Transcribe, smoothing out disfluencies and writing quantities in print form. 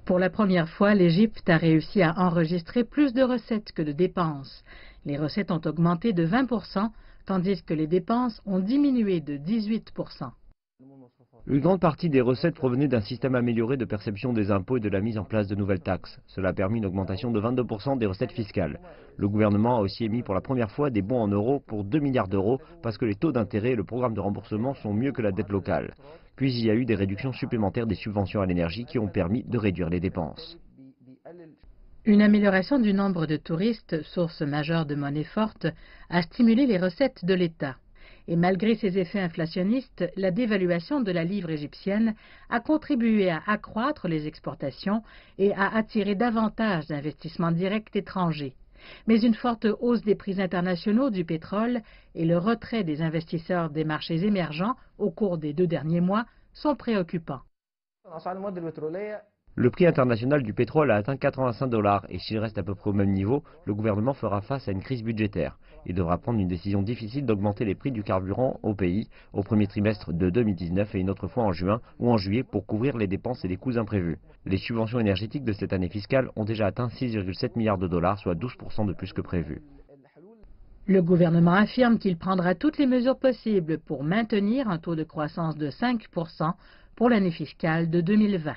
Pour la première fois, l'Égypte a réussi à enregistrer plus de recettes que de dépenses. Les recettes ont augmenté de 20%, tandis que les dépenses ont diminué de 18%. Une grande partie des recettes provenaient d'un système amélioré de perception des impôts et de la mise en place de nouvelles taxes. Cela a permis une augmentation de 22% des recettes fiscales. Le gouvernement a aussi émis pour la première fois des bons en euros pour 2 milliards d'euros parce que les taux d'intérêt et le programme de remboursement sont mieux que la dette locale. Puis il y a eu des réductions supplémentaires des subventions à l'énergie qui ont permis de réduire les dépenses. Une amélioration du nombre de touristes, source majeure de monnaie forte, a stimulé les recettes de l'État. Et malgré ses effets inflationnistes, la dévaluation de la livre égyptienne a contribué à accroître les exportations et à attirer davantage d'investissements directs étrangers. Mais une forte hausse des prix internationaux du pétrole et le retrait des investisseurs des marchés émergents au cours des 2 derniers mois sont préoccupants. Le prix international du pétrole a atteint 85 $ et s'il reste à peu près au même niveau, le gouvernement fera face à une crise budgétaire. Il devra prendre une décision difficile d'augmenter les prix du carburant au pays au premier trimestre de 2019 et une autre fois en juin ou en juillet pour couvrir les dépenses et les coûts imprévus. Les subventions énergétiques de cette année fiscale ont déjà atteint 6,7 milliards de dollars, soit 12% de plus que prévu. Le gouvernement affirme qu'il prendra toutes les mesures possibles pour maintenir un taux de croissance de 5% pour l'année fiscale de 2020.